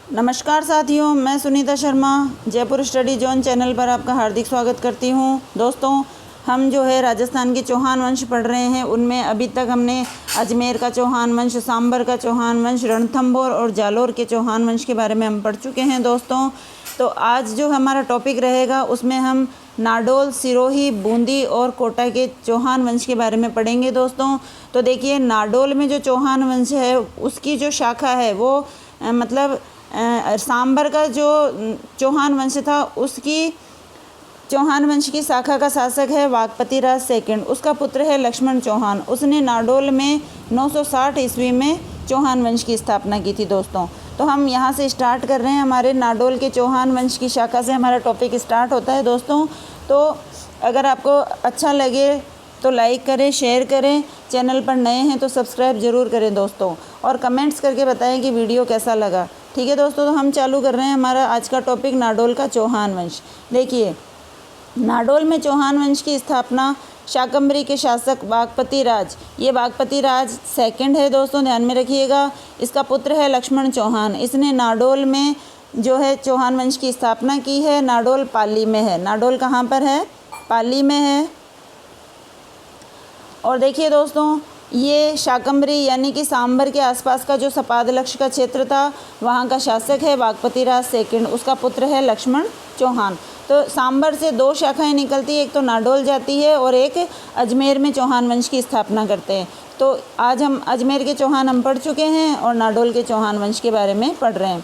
नमस्कार साथियों, मैं Sunita Sharma Jaipur study zone channel पर आपका हार्दिक स्वागत करती हूँ। दोस्तों, हम जो है राजस्थान के चौहान वंश पढ़ रहे हैं। उनमें अभी तक हमने अजमेर का चौहान वंश, सांबर का चौहान वंश, रणथंभौर और जालोर के चौहान वंश के बारे में हम पढ़ चुके हैं दोस्तों। तो आज जो हमारा टॉपिक रहेगा उसमें हम नाडोल, सिरोही, बूंदी और कोटा के चौहान वंश के बारे में पढ़ेंगे दोस्तों। तो देखिए, नाडोल में जो चौहान वंश है उसकी जो शाखा है वो सांबर का जो चौहान वंश था उसकी चौहान वंश की शाखा का शासक है वाकपति राज सेकंड। उसका पुत्र है लक्ष्मण चौहान। उसने नाडोल में 960 ईस्वी में चौहान वंश की स्थापना की थी दोस्तों। तो हम यहाँ से स्टार्ट कर रहे हैं, हमारे नाडोल के चौहान वंश की शाखा से हमारा टॉपिक स्टार्ट होता है दोस्तों। तो अगर आपको अच्छा लगे तो लाइक करें, शेयर करें, चैनल पर नए हैं तो सब्सक्राइब ज़रूर करें दोस्तों, और कमेंट्स करके बताएं कि वीडियो कैसा लगा। ठीक है दोस्तों, तो हम चालू कर रहे हैं हमारा आज का टॉपिक नाडोल का चौहान वंश। देखिए, नाडोल में चौहान वंश की स्थापना शाकंभरी के शासक वाकपति राज, ये वाकपति राज सेकंड है दोस्तों, ध्यान में रखिएगा। इसका पुत्र है लक्ष्मण चौहान। इसने नाडोल में जो है चौहान वंश की स्थापना की है। नाडोल पाली में है। नाडोल कहाँ पर है? पाली में है। और देखिए दोस्तों, ये शाकंभरी यानी कि सांबर के आसपास का जो सपादलक्ष का क्षेत्र था वहाँ का शासक है वाकपति राज सेकंड। उसका पुत्र है लक्ष्मण चौहान। तो सांबर से दो शाखाएं निकलती है, एक तो नाडोल जाती है और एक अजमेर में चौहान वंश की स्थापना करते हैं। तो आज हम अजमेर के चौहान हम पढ़ चुके हैं और नाडोल के चौहान वंश के बारे में पढ़ रहे हैं।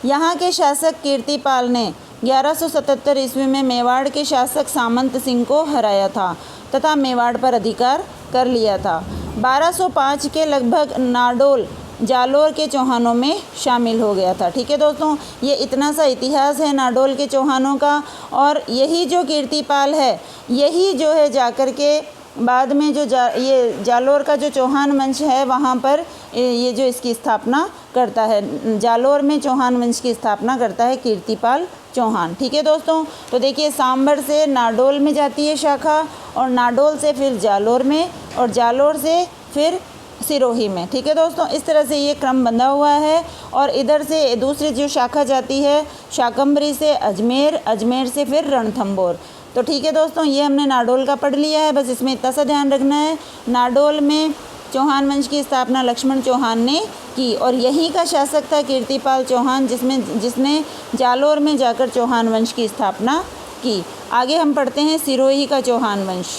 यहाँ के शासक कीर्तिपाल ने 1177 ईस्वी में मेवाड़ के शासक सामंत सिंह को हराया था तथा मेवाड़ पर अधिकार कर लिया था। 1205 के लगभग नाडोल जालोर के चौहानों में शामिल हो गया था। ठीक है दोस्तों, ये इतना सा इतिहास है नाडोल के चौहानों का। और यही जो कीर्तिपाल है, यही जो है जाकर के बाद में जो ये जालोर का जो चौहान वंश है वहाँ पर ये जो इसकी स्थापना करता है, जालोर में चौहान वंश की स्थापना करता है कीर्तिपाल चौहान। ठीक है दोस्तों, तो देखिए, सांबर से नाडोल में जाती है शाखा, और नाडोल से फिर जालोर में, और जालोर से फिर सिरोही में। ठीक है दोस्तों, इस तरह से ये क्रम बंधा हुआ है। और इधर से दूसरी जो शाखा जाती है शाकंभरी से अजमेर, अजमेर से फिर रणथंभौर। तो ठीक है दोस्तों, ये हमने नाडोल का पढ़ लिया है। बस इसमें इतना सा ध्यान रखना है, नाडोल में चौहान वंश की स्थापना लक्ष्मण चौहान ने की, और यहीं का शासक था कीर्तिपाल चौहान जिसने जालोर में जाकर चौहान वंश की स्थापना की। आगे हम पढ़ते हैं सिरोही का चौहान वंश।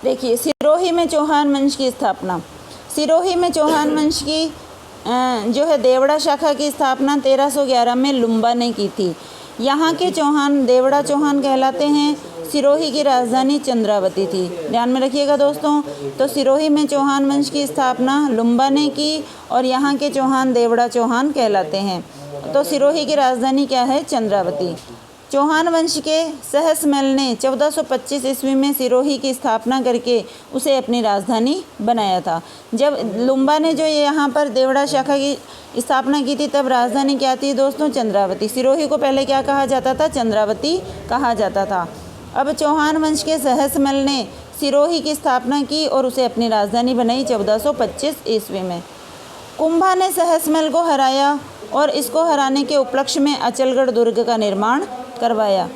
देखिए, सिरोही में चौहान वंश की स्थापना। सिरोही में चौहान वंश की जो है देवड़ा शाखा की स्थापना 1311 में लुम्बा ने की थी। यहाँ के चौहान देवड़ा चौहान कहलाते हैं। सिरोही की राजधानी चंद्रावती थी। ध्यान में रखिएगा दोस्तों। तो सिरोही में चौहान वंश की स्थापना लुम्बा ने की, और यहाँ के चौहान देवड़ा चौहान कहलाते हैं। तो सिरोही की राजधानी क्या है? चंद्रावती। चौहान वंश के सहसमल ने 1425 ईस्वी में सिरोही की स्थापना करके उसे अपनी राजधानी बनाया था। जब लुम्बा ने जो यहाँ पर देवड़ा शाखा की स्थापना की थी तब राजधानी क्या थी दोस्तों? चंद्रावती। सिरोही को पहले क्या कहा जाता था? चंद्रावती कहा जाता था। अब चौहान वंश के सहसमल ने सिरोही की स्थापना की और उसे अपनी राजधानी बनाई 1425 ईस्वी में। कुंभा ने सहसमल को हराया और इसको हराने के उपलक्ष्य में अचलगढ़ दुर्ग का निर्माण करवाया,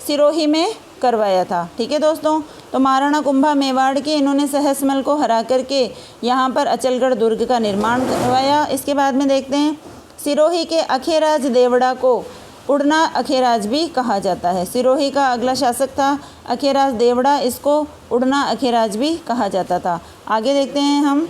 सिरोही में करवाया था। ठीक है दोस्तों, तो महाराणा कुंभा मेवाड़ के, इन्होंने सहसमल को हरा करके यहाँ पर अचलगढ़ दुर्ग का निर्माण करवाया। इसके बाद में देखते हैं, सिरोही के अखेराज देवड़ा को उड़ना अखेराज भी कहा जाता है। सिरोही का अगला शासक था अखेराज देवड़ा, इसको उड़ना अखेराज भी कहा जाता था। आगे देखते हैं हम।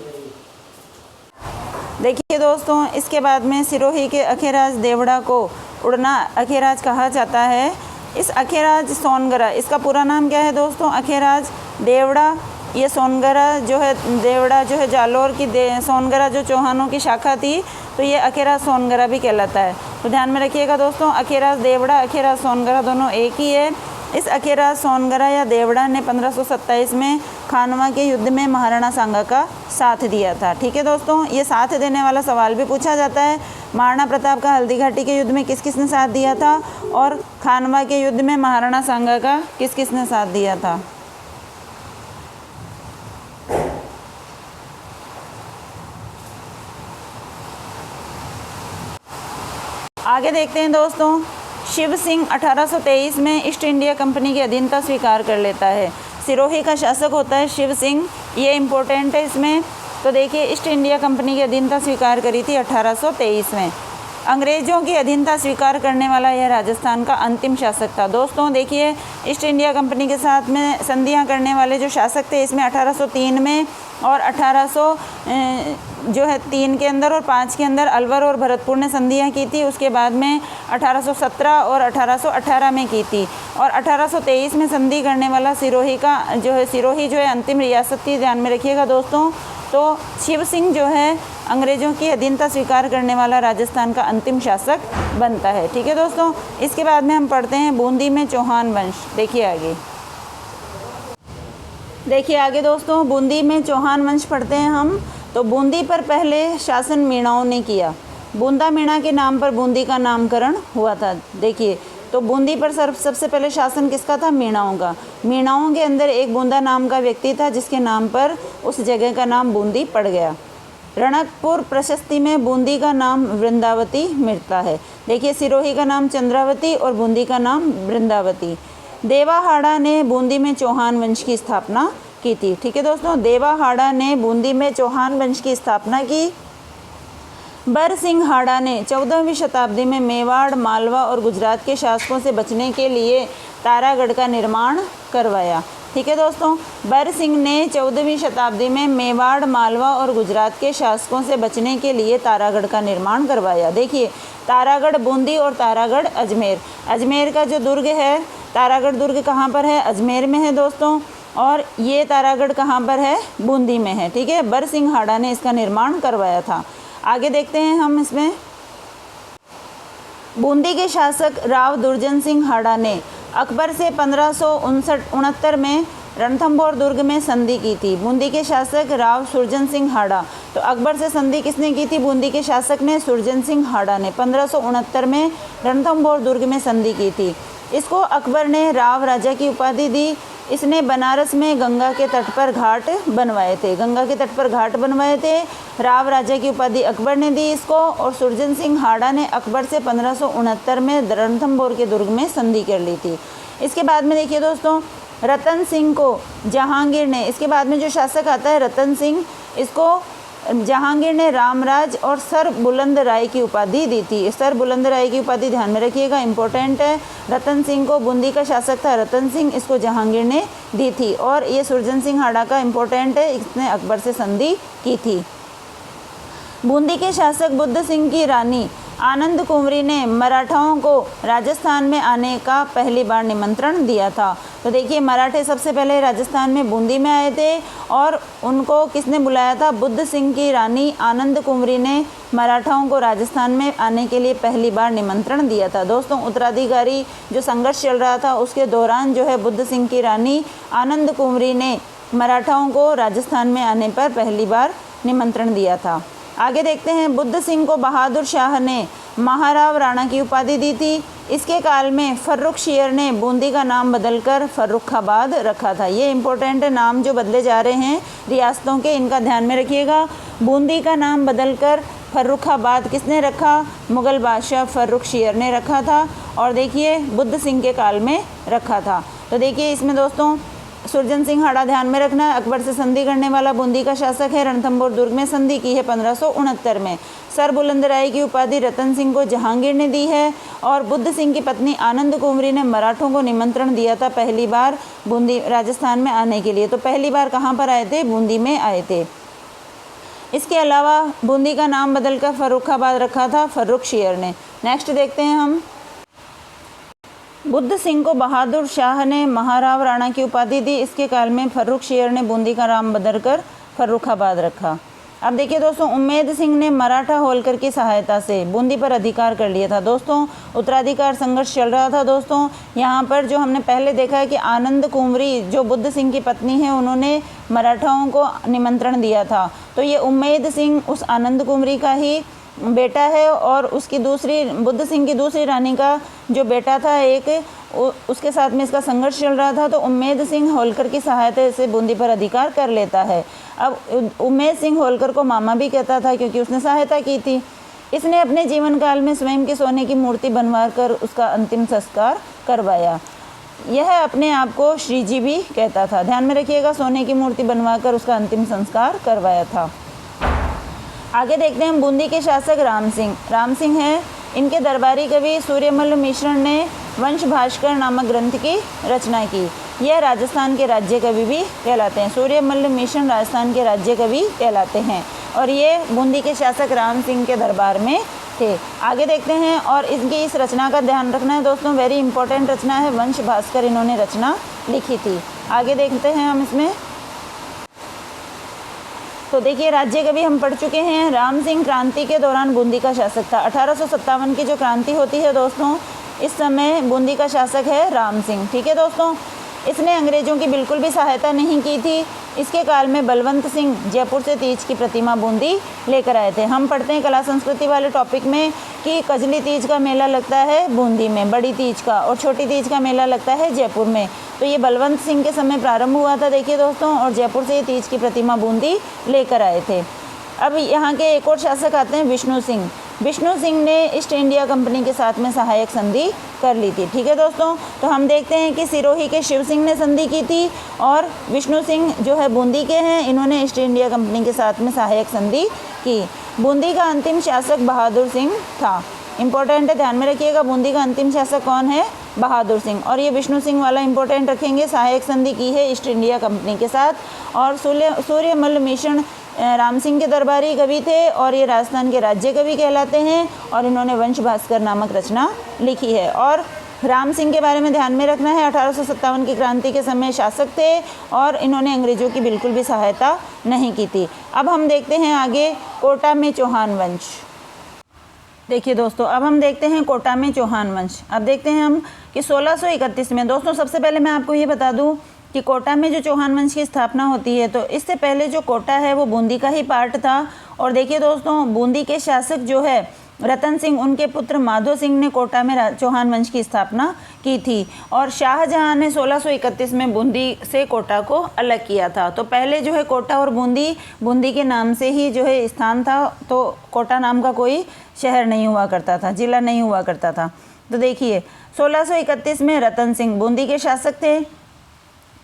देखिए दोस्तों, इसके बाद में सिरोही के अखेराज देवड़ा को उड़ना अखेराज कहा जाता है। इस अखेराज सोनगरा, इसका पूरा नाम क्या है दोस्तों? अखेराज देवड़ा। ये सोनगरा जो है, देवड़ा जो है जालोर की सोनगरा जो चौहानों की शाखा थी, तो ये अखेराज सोनगरा भी कहलाता है। तो ध्यान में रखिएगा दोस्तों, अखेराज देवड़ा, अखेराज सोनगरा दोनों एक ही है। इस अखेराज सोनगरा या देवड़ा ने 1527 में खानवा के युद्ध में महाराणा सांगा का साथ दिया था। ठीक है दोस्तों, ये साथ देने वाला सवाल भी पूछा जाता है। महाराणा प्रताप का हल्दी घाटी के युद्ध में किस किसने साथ दिया था, और खानवा के युद्ध में महाराणा सांगा का किस किसने साथ दिया था। आगे देखते हैं दोस्तों, शिव सिंह 1823 में ईस्ट इंडिया कंपनी की अधीनता स्वीकार कर लेता है। सिरोही का शासक होता है शिव सिंह, ये इम्पोर्टेंट है इसमें। तो देखिए, ईस्ट इंडिया कंपनी की अधीनता स्वीकार करी थी 1823 में। अंग्रेज़ों की अधीनता स्वीकार करने वाला यह राजस्थान का अंतिम शासक था। दोस्तों देखिए, ईस्ट इंडिया कंपनी के साथ में संधियां करने वाले जो शासक थे, इसमें 1803 में और 1803 के अंदर और 5 के अंदर अलवर और भरतपुर ने संधियां की थी। उसके बाद में 1817 और 1818 में की थी। और 1823 में संधि करने वाला सिरोही का सिरोही जो है अंतिम रियासत थी, ध्यान में रखिएगा दोस्तों। तो शिव सिंह जो है अंग्रेज़ों की अधीनता स्वीकार करने वाला राजस्थान का अंतिम शासक बनता है। ठीक है दोस्तों, इसके बाद में हम पढ़ते हैं बूंदी में चौहान वंश। देखिए आगे दोस्तों, बूंदी में चौहान वंश पढ़ते हैं हम। तो बूंदी पर पहले शासन मीणाओं ने किया। बूंदा मीणा के नाम पर बूंदी का नामकरण हुआ था। देखिए, तो बूंदी पर सबसे पहले शासन किसका था? मीणाओं का। मीणाओं के अंदर एक बूंदा नाम का व्यक्ति था, जिसके नाम पर उस जगह का नाम बूंदी पड़ गया। रणकपुर प्रशस्ति में बूंदी का नाम वृंदावती मिलता है। देखिए, सिरोही का नाम चंद्रावती और बूंदी का नाम वृंदावती। देवाहाड़ा ने बूंदी में चौहान वंश की स्थापना की थी। ठीक है दोस्तों, देवाहाड़ा ने बूंदी में चौहान वंश की स्थापना की। बरसिंह हाड़ा ने 14वीं शताब्दी में मेवाड़, मालवा और गुजरात के शासकों से बचने के लिए तारागढ़ का निर्माण करवाया। ठीक है दोस्तों, बरसिंह ने 14वीं शताब्दी में मेवाड़, मालवा और गुजरात के शासकों से बचने के लिए तारागढ़ का निर्माण करवाया। देखिए, तारागढ़ बूंदी और तारागढ़ अजमेर। अजमेर का जो दुर्ग है, तारागढ़ दुर्ग कहाँ पर है? अजमेर में है दोस्तों। और ये तारागढ़ कहाँ पर है? बूंदी में है। ठीक है, बरसिंह हाड़ा ने इसका निर्माण करवाया था। आगे देखते हैं हम इसमें, बूंदी के शासक राव दुर्जन सिंह हाड़ा ने अकबर से 1569 में रणथंभौर दुर्ग में संधि की थी। बूंदी के शासक राव सुरजन सिंह हाड़ा। तो अकबर से संधि किसने की थी? बूंदी के शासक ने, सुरजन सिंह हाड़ा ने 1569 में रणथंभौर दुर्ग में संधि की थी। इसको अकबर ने राव राजा की उपाधि दी। इसने बनारस में गंगा के तट पर घाट बनवाए थे। गंगा के तट पर घाट बनवाए थे। राव राजा की उपाधि अकबर ने दी इसको। और सुरजन सिंह हाड़ा ने अकबर से 1569 में रणथंभौर के दुर्ग में संधि कर ली थी। इसके बाद में देखिए दोस्तों, रतन सिंह को जहांगीर ने, इसके बाद में जो शासक आता है रतन सिंह, इसको जहांगीर ने रामराज और सर बुलंद राय की उपाधि दी थी। सर बुलंद राय की उपाधि ध्यान में रखिएगा, इंपॉर्टेंट है। रतन सिंह को, बूंदी का शासक था रतन सिंह, इसको जहांगीर ने दी थी। और ये सुरजन सिंह हाड़ा का इंपॉर्टेंट है, इसने अकबर से संधि की थी। बूंदी के शासक बुद्ध सिंह की रानी आनंद कुंवरी ने मराठाओं को राजस्थान में आने का पहली बार निमंत्रण दिया था। तो देखिए, मराठे सबसे पहले राजस्थान में बूंदी में आए थे और उनको किसने बुलाया था? बुद्ध सिंह की रानी आनंद कुंवरी ने मराठाओं को राजस्थान में आने के लिए पहली बार निमंत्रण दिया था। दोस्तों, उत्तराधिकारी जो संघर्ष चल रहा था उसके दौरान जो है बुद्ध सिंह की रानी आनंद कुंवरी ने मराठाओं को राजस्थान में आने पर पहली बार निमंत्रण दिया था। आगे देखते हैं, बुद्ध सिंह को बहादुर शाह ने महाराव राणा की उपाधि दी थी। इसके काल में फर्रुखशियर ने बूंदी का नाम बदलकर फर्रुखाबाद रखा था। ये इंपॉर्टेंट है, नाम जो बदले जा रहे हैं रियासतों के, इनका ध्यान में रखिएगा। बूंदी का नाम बदलकर फर्रुखाबाद किसने रखा? मुग़ल बादशाह फर्रुखशियर ने रखा था। और देखिए, बुद्ध सिंह के काल में रखा था। तो देखिए, इसमें दोस्तों सुरजन सिंह हाड़ा ध्यान में रखना है, अकबर से संधि करने वाला बूंदी का शासक है। रणथंभौर दुर्ग में संधि की है 1569 में। सर बुलंद राय की उपाधि रतन सिंह को जहांगीर ने दी है। और बुद्ध सिंह की पत्नी आनंद कुंवरी ने मराठों को निमंत्रण दिया था पहली बार बूंदी राजस्थान में आने के लिए। तो पहली बार कहाँ पर आए थे? बूंदी में आए थे। इसके अलावा बूंदी का नाम बदलकर फर्रुखाबाद रखा था फर्रुखशियर ने। नेक्स्ट देखते हैं हम, बुद्ध सिंह को बहादुर शाह ने महाराव राणा की उपाधि दी। इसके काल में फर्रुखशियर ने बूंदी का नाम बदलकर फर्रुखाबाद रखा। अब देखिए दोस्तों, उम्मेद सिंह ने मराठा होलकर की सहायता से बूंदी पर अधिकार कर लिया था। दोस्तों, उत्तराधिकार संघर्ष चल रहा था। दोस्तों, यहाँ पर जो हमने पहले देखा है कि आनंद कुंवरी जो बुद्ध सिंह की पत्नी है, उन्होंने मराठाओं को निमंत्रण दिया था। तो ये उम्मेद सिंह उस आनंद कुंवरी का ही बेटा है। और उसकी दूसरी, बुद्ध सिंह की दूसरी रानी का जो बेटा था एक, उसके साथ में इसका संघर्ष चल रहा था। तो उम्मेद सिंह होलकर की सहायता से बूंदी पर अधिकार कर लेता है। अब उम्मेद सिंह होलकर को मामा भी कहता था क्योंकि उसने सहायता की थी। इसने अपने जीवन काल में स्वयं के सोने की मूर्ति बनवा कर उसका अंतिम संस्कार करवाया। यह अपने आप को श्रीजी भी कहता था। ध्यान में रखिएगा, सोने की मूर्ति बनवा कर उसका अंतिम संस्कार करवाया था। आगे देखते हैं बूंदी के शासक राम सिंह। राम सिंह हैं, इनके दरबारी कवि सूर्यमल मिश्रण ने वंश भास्कर नामक ग्रंथ की रचना की। यह राजस्थान के राज्य कवि भी कहलाते हैं। सूर्यमल मिश्रण राजस्थान के राज्य कवि कहलाते हैं और ये बूंदी के शासक राम सिंह के दरबार में थे। आगे देखते हैं, और इनकी इस रचना का ध्यान रखना है दोस्तों, वेरी इंपॉर्टेंट रचना है, वंश भास्कर इन्होंने रचना लिखी थी। आगे देखते हैं हम इसमें। तो देखिए, राज्य कवि हम पढ़ चुके हैं। राम सिंह क्रांति के दौरान बूंदी का शासक था। 1857 की जो क्रांति होती है दोस्तों, इस समय बूंदी का शासक है राम सिंह। ठीक है दोस्तों, इसने अंग्रेज़ों की बिल्कुल भी सहायता नहीं की थी। इसके काल में बलवंत सिंह जयपुर से तीज की प्रतिमा बूंदी लेकर आए थे। हम पढ़ते हैं कला संस्कृति वाले टॉपिक में कि कजली तीज का मेला लगता है बूंदी में, बड़ी तीज का, और छोटी तीज का मेला लगता है जयपुर में। तो ये बलवंत सिंह के समय प्रारंभ हुआ था, देखिए दोस्तों, और जयपुर से ये तीज की प्रतिमा बूंदी लेकर आए थे। अब यहाँ के एक और शासक आते हैं विष्णु सिंह। विष्णु सिंह ने ईस्ट इंडिया कंपनी के साथ में सहायक संधि कर ली थी। ठीक है दोस्तों, तो हम देखते हैं कि सिरोही के शिव सिंह ने संधि की थी और विष्णु सिंह जो है बूंदी के हैं, इन्होंने ईस्ट इंडिया कंपनी के साथ में सहायक संधि की। बूंदी का अंतिम शासक बहादुर सिंह था। इंपॉर्टेंट है, ध्यान में रखिएगा, बूंदी का अंतिम शासक कौन है? बहादुर सिंह। और ये विष्णु सिंह वाला इंपॉर्टेंट रखेंगे, सहायक संधि की है ईस्ट इंडिया कंपनी के साथ। और सूर्यमल मिश्रण राम सिंह के दरबारी कवि थे और ये राजस्थान के राज्य कवि कहलाते हैं और इन्होंने वंश भास्कर नामक रचना लिखी है। और राम सिंह के बारे में ध्यान में रखना है, 1857 की क्रांति के समय शासक थे और इन्होंने अंग्रेज़ों की बिल्कुल भी सहायता नहीं की थी। अब हम देखते हैं आगे कोटा में चौहान वंश। देखिए दोस्तों, अब हम देखते हैं कोटा में चौहान वंश। अब देखते हैं हम कि 1631 में, दोस्तों सबसे पहले मैं आपको ये बता दूं कि कोटा में जो चौहान वंश की स्थापना होती है, तो इससे पहले जो कोटा है वो बूंदी का ही पार्ट था। और देखिए दोस्तों, बूंदी के शासक जो है रतन सिंह, उनके पुत्र माधो सिंह ने कोटा में चौहान वंश की स्थापना की थी। और शाहजहां ने 1631 में बूंदी से कोटा को अलग किया था। तो पहले जो है कोटा और बूंदी के नाम से ही जो है स्थान था, तो कोटा नाम का कोई शहर नहीं हुआ करता था, जिला नहीं हुआ करता था। तो देखिए 1631 में रतन सिंह बूंदी के शासक थे,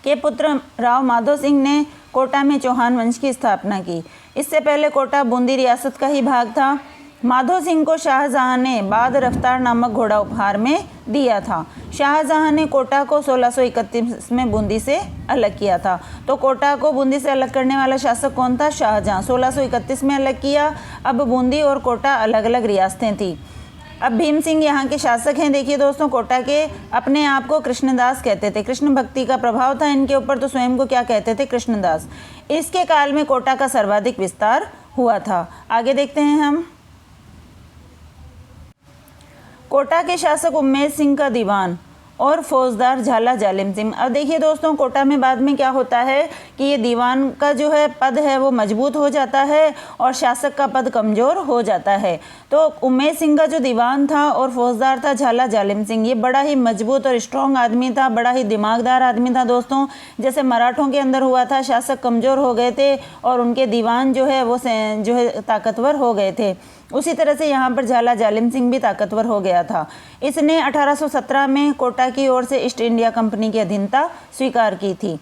के पुत्र राव माधो सिंह ने कोटा में चौहान वंश की स्थापना की। इससे पहले कोटा बूंदी रियासत का ही भाग था। माधो सिंह को शाहजहां ने बाद रफ्तार नामक घोड़ा उपहार में दिया था। शाहजहां ने कोटा को 1631 में बूंदी से अलग किया था। तो कोटा को बूंदी से अलग करने वाला शासक कौन था? शाहजहां। 1631 में अलग किया। अब बूंदी और कोटा अलग अलग रियासतें थी। अब भीम सिंह यहाँ के शासक हैं। देखिए दोस्तों, कोटा के अपने आप को कृष्णदास कहते थे, कृष्ण भक्ति का प्रभाव था इनके ऊपर, तो स्वयं को क्या कहते थे? कृष्णदास। इसके काल में कोटा का सर्वाधिक विस्तार हुआ था। आगे देखते हैं हम। कोटा के शासक उम्मेद सिंह का दीवान और फौजदार झाला जालिम सिंह। अब देखिए दोस्तों, कोटा में बाद में क्या होता है कि ये दीवान का जो है पद है वो मजबूत हो जाता है और शासक का पद कमज़ोर हो जाता है। तो उम्मेद सिंह का जो दीवान था और फौजदार था झाला जालिम सिंह, ये बड़ा ही मजबूत और स्ट्रॉन्ग आदमी था, बड़ा ही दिमागदार आदमी था दोस्तों। जैसे मराठों के अंदर हुआ था, शासक कमज़ोर हो गए थे और उनके दीवान जो है वो जो है ताकतवर हो गए थे, उसी तरह से यहाँ पर झाला जालिम सिंह भी ताकतवर हो गया था। इसने 1817 में कोटा की ओर से ईस्ट इंडिया कंपनी की अधीनता स्वीकार की थी।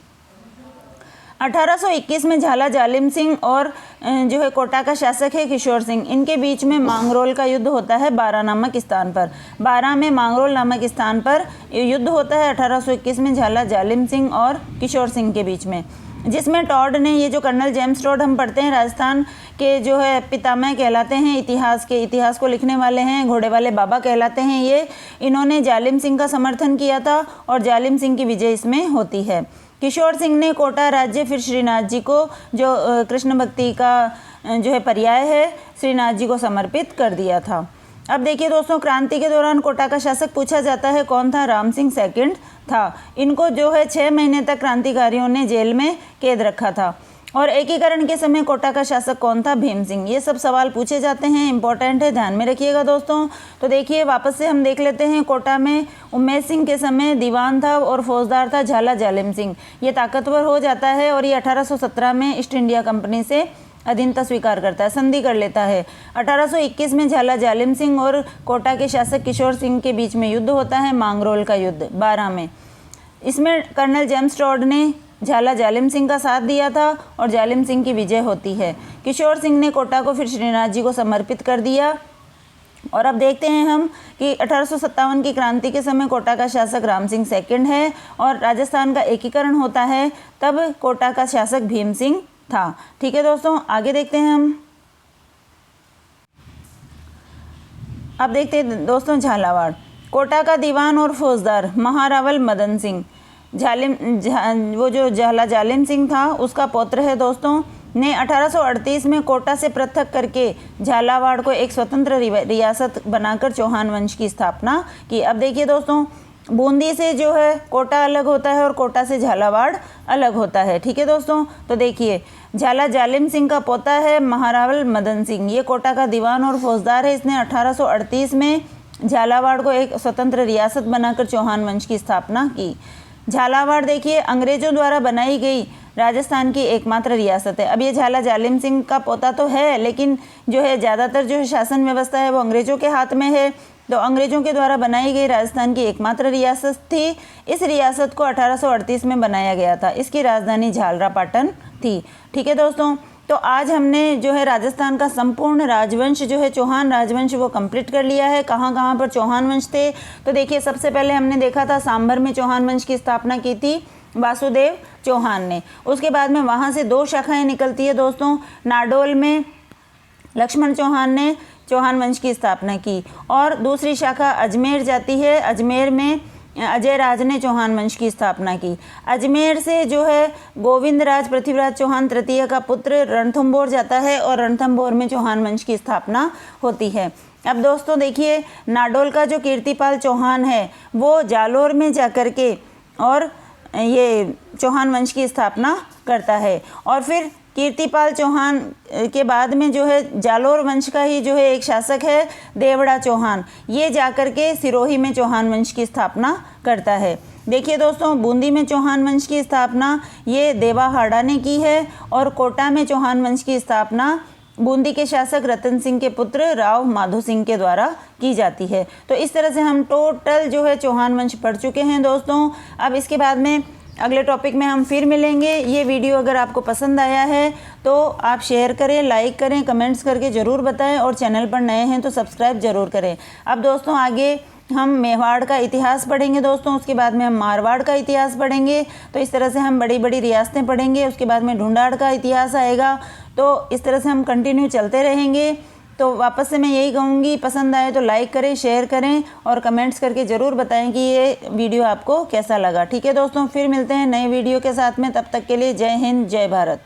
1821 में झाला जालिम सिंह और जो है कोटा का शासक है किशोर सिंह, इनके बीच में मांगरोल का युद्ध होता है बारा नामक स्थान पर। बारा में मांगरोल नामक स्थान पर युद्ध होता है 1821 में झाला जालिम सिंह और किशोर सिंह के बीच में, जिसमें टॉड ने, ये जो कर्नल जेम्स टॉड हम पढ़ते हैं, राजस्थान के जो है पितामह कहलाते हैं, इतिहास को लिखने वाले हैं, घोड़े वाले बाबा कहलाते हैं ये, इन्होंने जालिम सिंह का समर्थन किया था और जालिम सिंह की विजय इसमें होती है। किशोर सिंह ने कोटा राज्य फिर श्रीनाथ जी को, जो कृष्ण भक्ति का जो है पर्याय है, श्रीनाथ जी को समर्पित कर दिया था। अब देखिए दोस्तों, क्रांति के दौरान कोटा का शासक पूछा जाता है कौन था? राम सिंह सेकंड था। इनको जो है 6 महीने तक क्रांतिकारियों ने जेल में कैद रखा था। और एकीकरण के समय कोटा का शासक कौन था? भीम सिंह। ये सब सवाल पूछे जाते हैं, इंपॉर्टेंट है, ध्यान में रखिएगा दोस्तों। तो देखिए वापस से हम देख लेते हैं। कोटा में उम्मेद सिंह के समय दीवान था और फौजदार था झाला जालिम सिंह। ये ताकतवर हो जाता है और ये 1817 में ईस्ट इंडिया कंपनी से अधीनता स्वीकार करता है, संधि कर लेता है। 1821 में झाला जालिम सिंह और कोटा के शासक किशोर सिंह के बीच में युद्ध होता है, मांगरोल का युद्ध 12 में। इसमें कर्नल जेम्स टॉड ने झाला जालिम सिंह का साथ दिया था और जालिम सिंह की विजय होती है। किशोर सिंह ने कोटा को फिर श्रीनाथ जी को समर्पित कर दिया। और अब देखते हैं हम कि 1857 की क्रांति के समय कोटा का शासक राम सिंह सेकंड है और राजस्थान का एकीकरण होता है, तब कोटा का शासक भीम सिंह था। ठीक है दोस्तों, आगे देखते हैं हम। अब देखते हैं दोस्तों झालावाड़। कोटा का दीवान और फौजदार महारावल मदन सिंह वो जो झाला जालिम सिंह था उसका पौत्र है दोस्तों, ने 1838 में कोटा से पृथक करके झालावाड़ को एक स्वतंत्र रियासत बनाकर चौहान वंश की स्थापना की। अब देखिए दोस्तों, बूंदी से जो है कोटा अलग होता है और कोटा से झालावाड़ अलग होता है। ठीक है दोस्तों, तो देखिए झाला जालिम सिंह का पोता है महारावल मदन सिंह, ये कोटा का दीवान और फौजदार है। इसने 1838 में झालावाड़ को एक स्वतंत्र रियासत बनाकर चौहान वंश की स्थापना की। झालावाड़ देखिए अंग्रेजों द्वारा बनाई गई राजस्थान की एकमात्र रियासत है। अब ये झाला जालिम सिंह का पोता तो है, लेकिन जो है ज़्यादातर जो है शासन व्यवस्था है वो अंग्रेजों के हाथ में है, तो अंग्रेजों के द्वारा बनाई गई राजस्थान की एकमात्र रियासत थी। इस रियासत को 1838 में बनाया गया था। इसकी राजधानी झालरापाटन थी। ठीक है दोस्तों, तो आज हमने जो है राजस्थान का संपूर्ण राजवंश जो है चौहान राजवंश वो कंप्लीट कर लिया है। कहाँ कहाँ पर चौहान वंश थे, तो देखिए सबसे पहले हमने देखा था सांभर में चौहान वंश की स्थापना की थी वासुदेव चौहान ने। उसके बाद में वहाँ से 2 शाखाएं निकलती है दोस्तों। नाडोल में लक्ष्मण चौहान ने चौहान वंश की स्थापना की और दूसरी शाखा अजमेर जाती है। अजमेर में अजय राज ने चौहान वंश की स्थापना की। अजमेर से जो है गोविंद राज पृथ्वीराज चौहान तृतीय का पुत्र रणथंभौर जाता है और रणथंभौर में चौहान वंश की स्थापना होती है। अब दोस्तों देखिए नाडोल का जो कीर्तिपाल चौहान है वो जालोर में जाकर के और ये चौहान वंश की स्थापना करता है। और फिर कीर्तिपाल चौहान के बाद में जो है जालोर वंश का ही जो है एक शासक है देवड़ा चौहान, ये जाकर के सिरोही में चौहान वंश की स्थापना करता है। देखिए दोस्तों, बूंदी में चौहान वंश की स्थापना ये देवाहाड़ा ने की है और कोटा में चौहान वंश की स्थापना बूंदी के शासक रतन सिंह के पुत्र राव माधो सिंह के द्वारा की जाती है। तो इस तरह से हम टोटल जो है चौहान वंश पढ़ चुके हैं दोस्तों। अब इसके बाद में अगले टॉपिक में हम फिर मिलेंगे। ये वीडियो अगर आपको पसंद आया है तो आप शेयर करें, लाइक करें, कमेंट्स करके ज़रूर बताएं और चैनल पर नए हैं तो सब्सक्राइब ज़रूर करें। अब दोस्तों आगे हम मेवाड़ का इतिहास पढ़ेंगे दोस्तों, उसके बाद में हम मारवाड़ का इतिहास पढ़ेंगे। तो इस तरह से हम बड़ी बड़ी रियासतें पढ़ेंगे। उसके बाद में ढूंढाड़ का इतिहास आएगा। तो इस तरह से हम कंटिन्यू चलते रहेंगे। तो वापस से मैं यही कहूँगी, पसंद आए तो लाइक करें, शेयर करें और कमेंट्स करके ज़रूर बताएं कि ये वीडियो आपको कैसा लगा। ठीक है दोस्तों, फिर मिलते हैं नए वीडियो के साथ में। तब तक के लिए जय हिंद, जय भारत।